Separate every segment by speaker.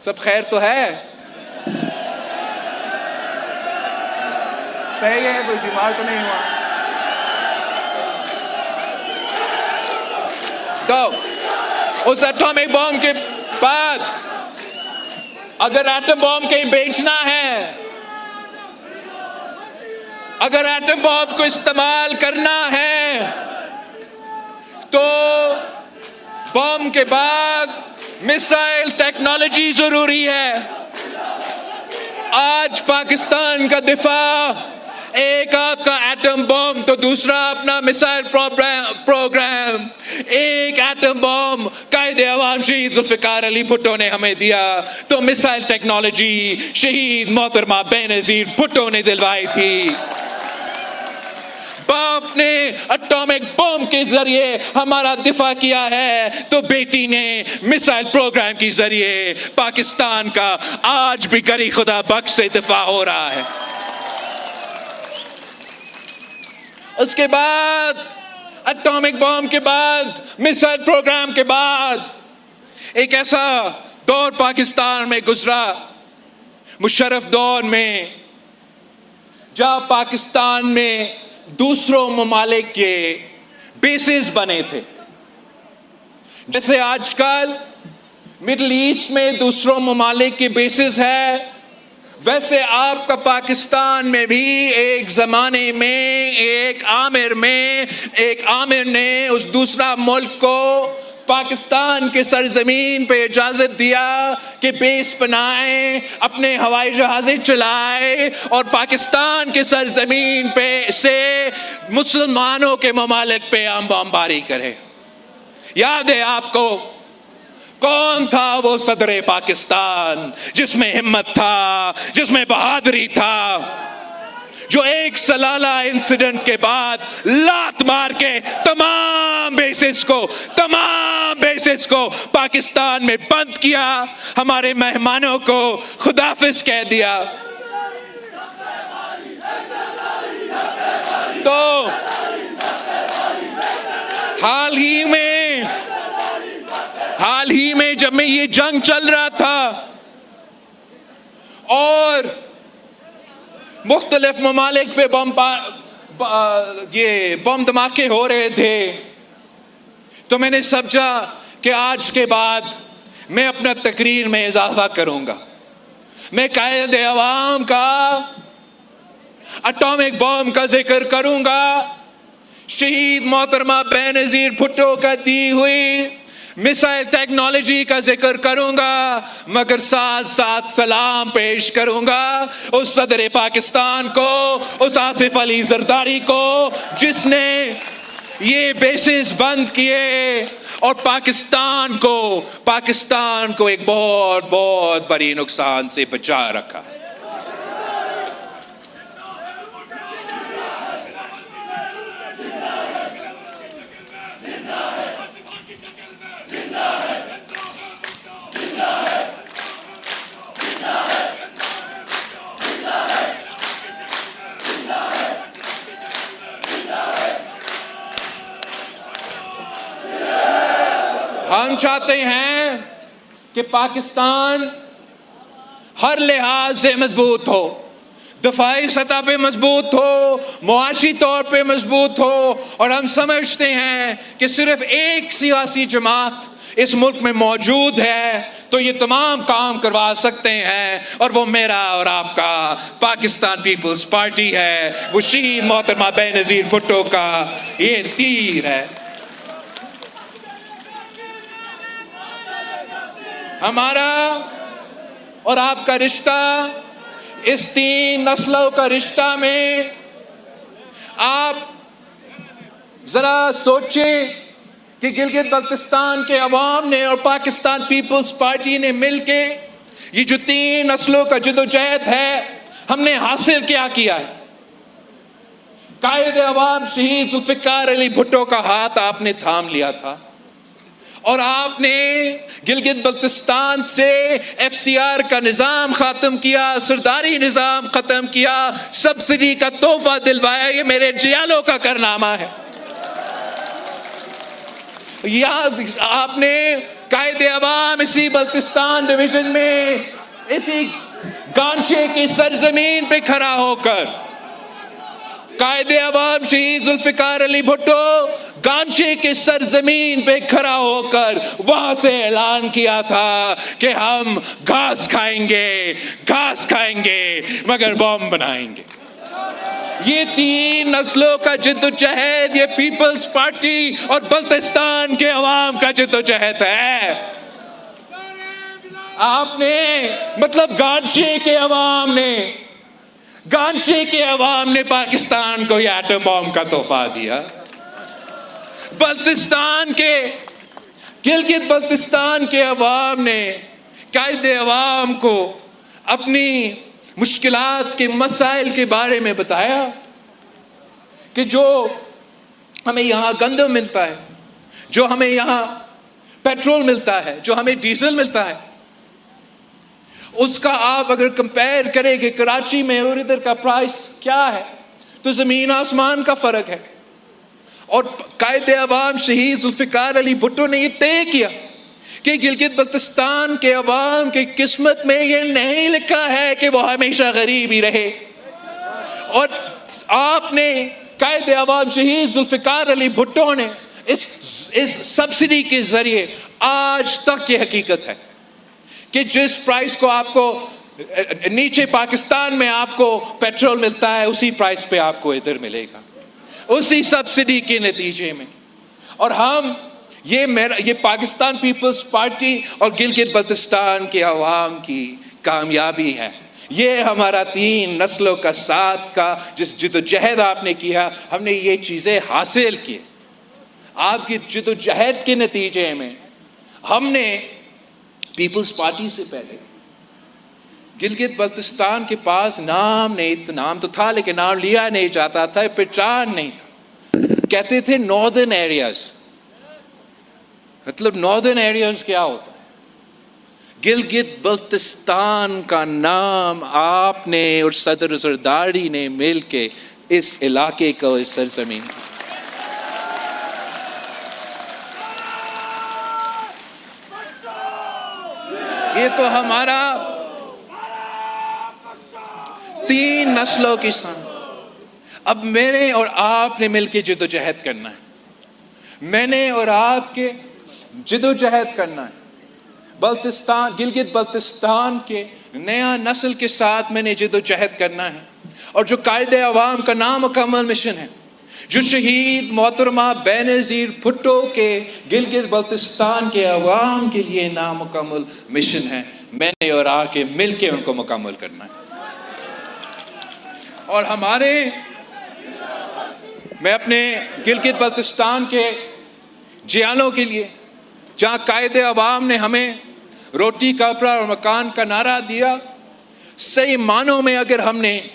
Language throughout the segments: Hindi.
Speaker 1: सब खैर तो है? सही है, कोई बीमार तो नहीं हुआ? तो उस एटॉमिक बॉम्ब के बाद अगर एटम बॉम्ब कहीं बेचना है, अगर एटम बॉम्ब को इस्तेमाल करना है, तो बॉम्ब के बाद मिसाइल टेक्नोलॉजी जरूरी है। आज पाकिस्तान का दिफा, एक आपका एटम बॉम्ब तो दूसरा अपना मिसाइल प्रोग्राम। एक एटम बॉम्ब कायदे अवाम शहीद जुल्फिकार अली भुट्टो ने हमें दिया, तो मिसाइल टेक्नोलॉजी शहीद मोहतरमा बेनजीर भुट्टो ने दिलवाई थी। बाप ने एटॉमिक बॉम्ब के जरिए हमारा दिफा किया है, तो बेटी ने मिसाइल प्रोग्राम के जरिए पाकिस्तान का आज भी गरी खुदा बख्श से दिफा हो रहा है। उसके बाद एटॉमिक बॉम्ब के बाद, मिसाइल प्रोग्राम के बाद, एक ऐसा दौर पाकिस्तान में गुजरा, मुशर्रफ दौर में, जहां पाकिस्तान में दूसरों ममालिक के बेसिस बने थे। जैसे आजकल मिडिल ईस्ट में दूसरों ममालिक के बेसिस है, वैसे आपका पाकिस्तान में भी एक जमाने में एक आमिर ने उस दूसरा मुल्क को पाकिस्तान के सरजमीन पे इजाजत दिया कि बेस बनाए, अपने हवाई जहाज़ें चलाए और पाकिस्तान के सरजमीन पे से मुसलमानों के ममालिक पे बमबारी करे। याद है आपको? कौन था वो सदरे पाकिस्तान जिसमें हिम्मत था, जिसमें बहादुरी था, जो एक सलाला इंसिडेंट के बाद लात मार के तमाम बेसिस को पाकिस्तान में बंद किया, हमारे मेहमानों को खुदाफिज कह दिया। तो हाल ही में जब में ये जंग चल रहा था और मुख्तलिफ ममालिक पे बम धमाके हो रहे थे, तो मैंने समझा कि आज के बाद मैं अपना तकरीर में इजाफा करूंगा। मैं कायदे अवाम का एटॉमिक बॉम्ब का जिक्र करूंगा, शहीद मोहतरमा बेनजीर भुट्टो का दी हुई मिसाइल टेक्नोलॉजी का जिक्र करूंगा, मगर साथ साथ सलाम पेश करूंगा उस सदर पाकिस्तान को, उस आसिफ अली जरदारी को, जिसने ये बेसिस बंद किए और पाकिस्तान को एक बहुत बहुत बड़ी नुकसान से बचा रखा। हम चाहते हैं कि पाकिस्तान हर लिहाज से मजबूत हो, दफाई सतह पे मजबूत हो, मुआशी तौर पे मजबूत हो, और हम समझते हैं कि सिर्फ एक सियासी जमात इस मुल्क में मौजूद है तो ये तमाम काम करवा सकते हैं, और वो मेरा और आपका पाकिस्तान पीपल्स पार्टी है। वो शहीद मोहतरमा बेनजीर भुट्टो का ये तीर है। हमारा और आपका रिश्ता इस 3 नस्लों का रिश्ता में, आप जरा सोचें कि गिलगित बल्तिस्तान के अवाम ने और पाकिस्तान पीपल्स पार्टी ने मिलके ये जो 3 नस्लों का जदोजहद है, हमने हासिल क्या किया है। कायदे अवाम शहीद जुल्फिकार अली भुट्टो का हाथ आपने थाम लिया था और आपने गिलगित बल्तिस्तान से FCR का निज़ाम ख़त्म किया, सरदारी निज़ाम ख़त्म किया, सब्सिडी का तोहफा दिलवाया। ये मेरे जियालों का कारनामा है। याद आपने कायदे अवाम इसी बल्तिस्तान डिवीजन में, इसी गांचे की सरजमीन पे खड़ा होकर, कायदे अवाम शहीद जुल्फिकार अली भुट्टो गांचे के सरजमीन पे खड़ा होकर वहां से ऐलान किया था कि हम घास खाएंगे मगर बॉम्ब बनाएंगे। ये तीन नस्लों का जिद्दोजहद, ये पीपल्स पार्टी और बल्तिस्तान के अवाम का जिद्दोजहद है। आपने मतलब गांचे के अवाम ने पाकिस्तान को ये एटम बॉम्ब का तोहफा दिया। गिलगित बल्तिस्तान के अवाम ने कायदे अवाम को अपनी मुश्किलात के मसाइल के बारे में बताया कि जो हमें यहाँ गंदम मिलता है, जो हमें यहाँ पेट्रोल मिलता है, जो हमें डीजल मिलता है, उसका आप अगर कंपेयर करें कि कराची में और इधर का प्राइस क्या है तो ज़मीन आसमान का फ़र्क है। और कायदे अवाम शहीद जुल्फिकार अली भुट्टो ने ये तय किया कि गिलगित बल्तिस्तान के अवाम की किस्मत में ये नहीं लिखा है कि वो हमेशा गरीब ही रहे। और आपने कायदे अवाम शहीद जुल्फिकार अली भुट्टो ने इस सब्सिडी के ज़रिए आज तक ये हकीकत है कि जिस प्राइस को आपको नीचे पाकिस्तान में आपको पेट्रोल मिलता है उसी प्राइस पे आपको इधर मिलेगा, उसी सब्सिडी के नतीजे में। और हम ये पाकिस्तान पीपल्स पार्टी और गिलगित बल्तिस्तान के अवाम की कामयाबी है। ये हमारा तीन नस्लों का साथ का जिस जिद्दोजहद आपने किया, हमने ये चीज़ें हासिल की। आपकी जिद्दोजहद के नतीजे में हमने पीपल्स पार्टी से पहले गिलगित बल्तिस्तान के पास नाम तो था लेकिन नाम लिया नहीं जाता था, पहचान नहीं था। कहते थे नॉर्दर्न एरियाज, मतलब नॉर्दर्न एरियाज क्या होता है? गिलगित बल्तिस्तान का नाम आपने और सदर जरदारी ने मिलके इस इलाके को, इस सरजमीन को, ये तो हमारा तीन नस्लों की संग। अब मैंने और आपने मिलकर जिद्दोजहद करना है, मैंने और आपके जिद्दोजहद करना है। गिलगित बल्तिस्तान के नया नस्ल के साथ मैंने जिद्दोजहद करना है। और जो कायदे अवाम का नामुकम्मल मिशन है, जो शहीद मोहतरमा बेनज़ीर भुट्टो के गिलगित बल्तिस्तान के अवाम के लिए नामुकम्मल मिशन है, मैंने और आके मिलके उनको मुकम्मल करना है। और मैं अपने गिलगित बल्तिस्तान के जियालों के लिए, जहाँ कायदे अवाम ने हमें रोटी कपड़ा और मकान का नारा दिया, सही मानों में अगर हमने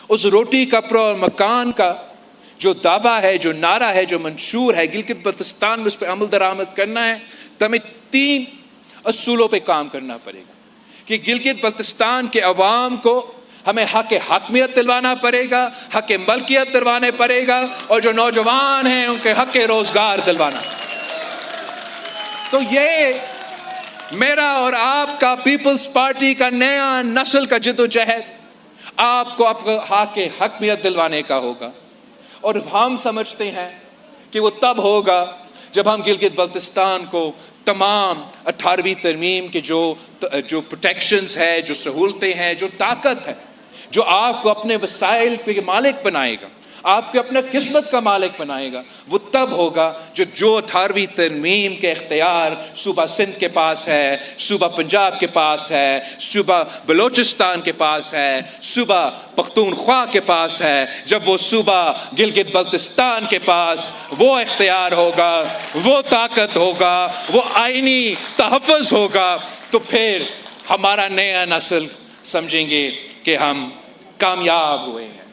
Speaker 1: उस रोटी कपड़ा और मकान का जो दावा है, जो नारा है, जो मंशूर है गिलगित बल्तिस्तान में, उस पर अमल दरामद करना है तो हमें तीन असूलों पे काम करना पड़ेगा कि गिलगित बल्तिस्तान के अवाम को हमें हक हकमियत दिलवाना पड़ेगा, हक मलकियत दिलवाने पड़ेगा, और जो नौजवान हैं उनके हक रोजगार दिलवाना। तो ये मेरा और आपका पीपल्स पार्टी का नया नस्ल का जिद्दोजहद आपको हक हकमियत दिलवाने का होगा। और हम समझते हैं कि वो तब होगा जब हम गिलगित बल्तिस्तान को तमाम 18वीं तरमीम के जो प्रोटेक्शंस है, जो सहूलतें हैं, जो ताकत है, जो आपको अपने वसाइल के मालिक बनाएगा, आपके अपना किस्मत का मालिक बनाएगा, वो तब होगा जो 18वीं तरमीम के इख्तियार सूबा सिंध के पास है, सूबा पंजाब के पास है, सूबा बलोचिस्तान के पास है, सूबा पख्तूनख्वा के पास है। जब वो सूबा गिलगित बल्तिस्तान के पास वो इख्तियार होगा, वो ताकत होगा, वो आईनी तहफ़्फ़ुज़ होगा, तो फिर हमारा नया नस्ल समझेंगे कि हम कामयाब हुए हैं।